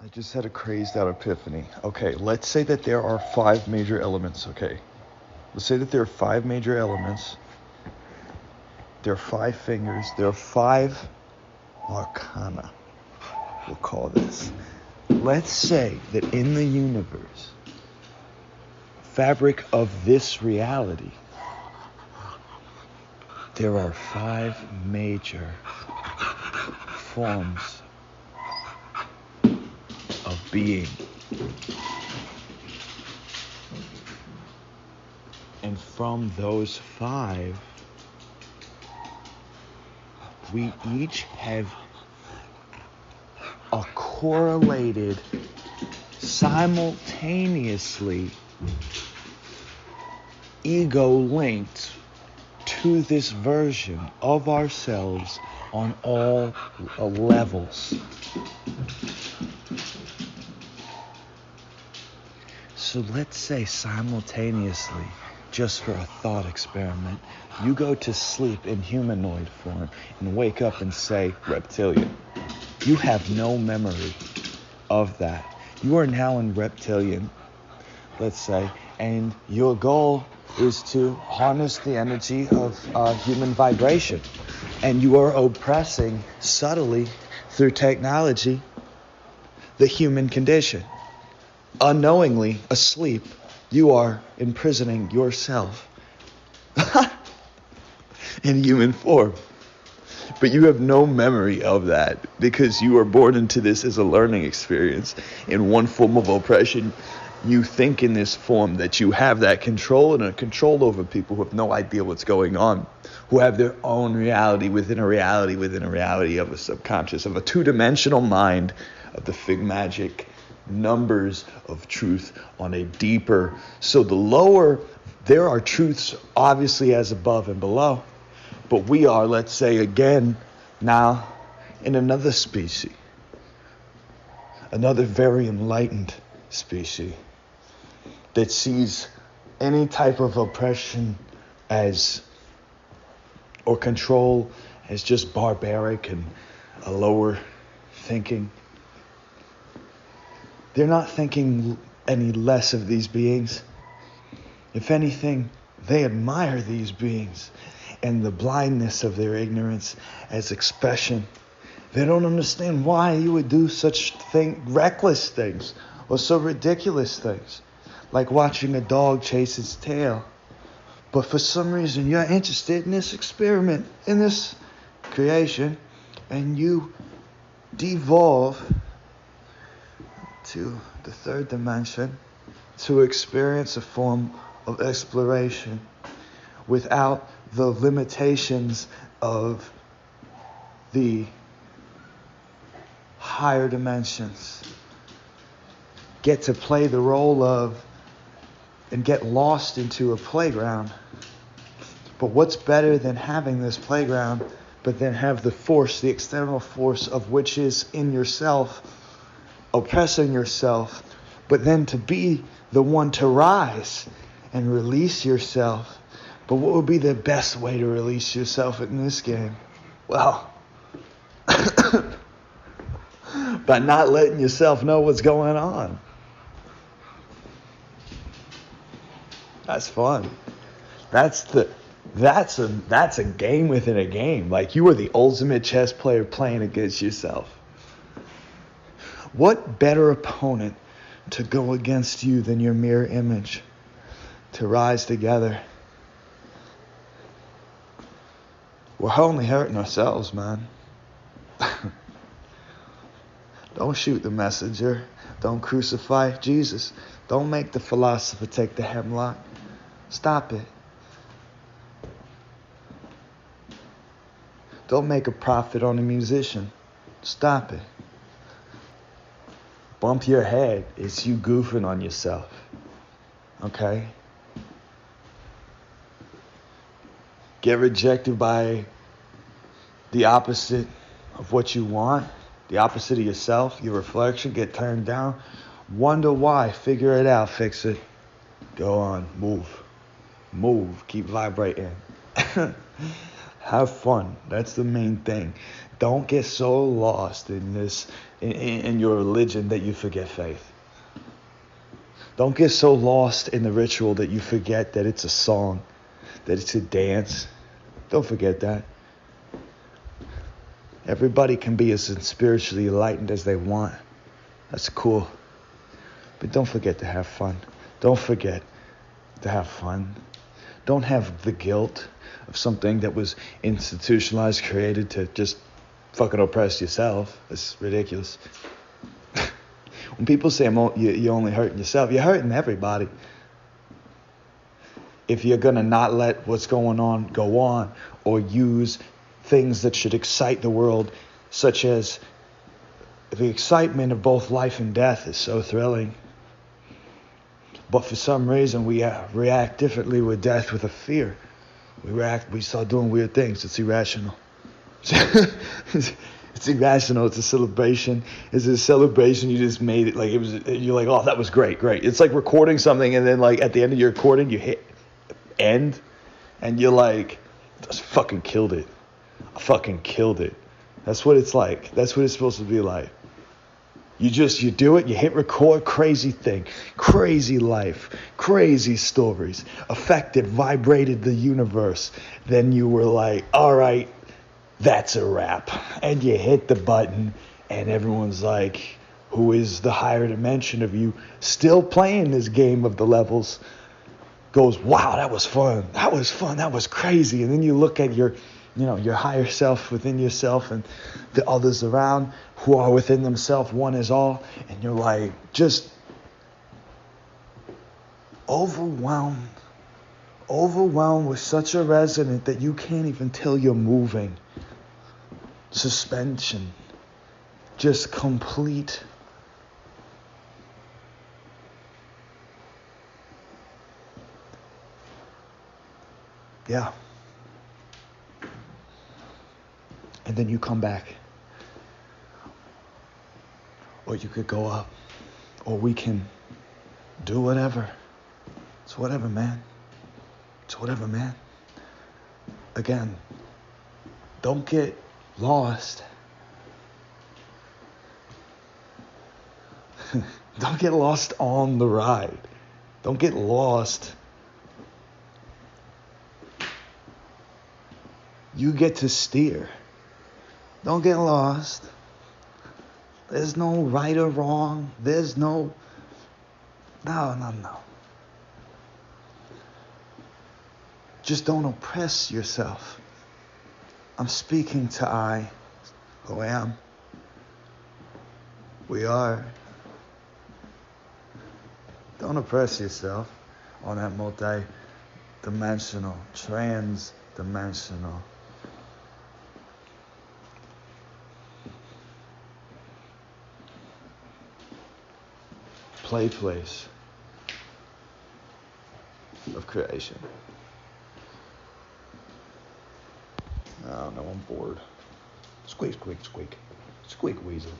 I just had a crazed out epiphany. Okay, let's say that there are 5 major elements, okay? Let's say that there are 5 major elements. There are 5 fingers. There are 5 arcana, we'll call this. Let's say that in the universe, fabric of this reality, there are 5 major forms of being. And from those 5, we each have a correlated, simultaneously ego linked to this version of ourselves on all levels. So let's say simultaneously, just for a thought experiment, you go to sleep in humanoid form and wake up and say reptilian. You have no memory of that. You are now in reptilian, let's say, and your goal is to harness the energy of human vibration. And you are oppressing subtly through technology the human condition. Unknowingly, asleep, you are imprisoning yourself in human form. But you have no memory of that because you are born into this as a learning experience. In one form of oppression, you think in this form that you have that control and a control over people who have no idea what's going on, who have their own reality within a reality within a reality of a subconscious, of a two-dimensional mind, of the fig magic numbers of truth on a deeper. So the lower, there are truths obviously as above and below, but we are, let's say again, now in another species, another very enlightened species that sees any type of oppression as, or control as just barbaric and a lower thinking. They're not thinking any less of these beings. If anything, they admire these beings and the blindness of their ignorance as expression. They don't understand why you would do such reckless things or so ridiculous things, like watching a dog chase its tail. But for some reason, you're interested in this experiment, in this creation, and you devolve to the 3rd dimension to experience a form of exploration without the limitations of the higher dimensions. Get to play the role of and get lost into a playground. But what's better than having this playground, but then have the force, the external force of which is in yourself, oppressing yourself, but then to be the one to rise and release yourself. But what would be the best way to release yourself in this game? Well, by not letting yourself know what's going on. That's fun. That's a game within a game. Like you are the ultimate chess player playing against yourself. What better opponent to go against you than your mirror image? To rise together. We're only hurting ourselves, man. Don't shoot the messenger. Don't crucify Jesus. Don't make the philosopher take the hemlock. Stop it. Don't make a profit on a musician. Stop it. Bump your head. It's you goofing on yourself. Okay? Get rejected by the opposite of what you want, the opposite of yourself, your reflection, get turned down. Wonder why. Figure it out. Fix it. Go on. Move. Keep vibrating. Have fun. That's the main thing. Don't get so lost in this, in your religion that you forget faith. Don't get so lost in the ritual that you forget that it's a song, that it's a dance. Don't forget that. Everybody can be as spiritually enlightened as they want. That's cool. But don't forget to have fun. Don't forget to have fun. Don't have the guilt of something that was institutionalized, created to just fucking oppress yourself. It's ridiculous. When people say you're only hurting yourself, you're hurting everybody. If you're going to not let what's going on go on, or use things that should excite the world, such as the excitement of both life and death is so thrilling. But for some reason, we react differently with death with a fear. We start doing weird things. It's irrational. It's irrational. It's a celebration. It's a celebration. You just made it like it was. You're like, oh, that was great. It's like recording something, and then like at the end of your recording, you hit end, and you're like, just fucking killed it. I fucking killed it. That's what it's like. That's what it's supposed to be like. You do it, you hit record, crazy thing, crazy life, crazy stories, affected, vibrated the universe. Then you were like, all right, that's a wrap. And you hit the button, and everyone's like, who is the higher dimension of you still playing this game of the levels, goes, wow, that was fun. That was crazy. And then you look at your higher self within yourself and the others around who are within themselves, one is all, and you're like just overwhelmed with such a resonance that you can't even tell you're moving. Suspension, just complete. Yeah. And then you come back. Or you could go up. Or we can do whatever. It's whatever, man. It's whatever, man. Again, don't get lost. Don't get lost on the ride. Don't get lost. You get to steer. Don't get lost. There's no right or wrong. There's no. Just don't oppress yourself. I'm speaking to I, who am. We are. Don't oppress yourself on that multi-dimensional, trans-dimensional. Place of creation. I don't know, I'm bored. Squeak, squeak, squeak. Squeak, weasel.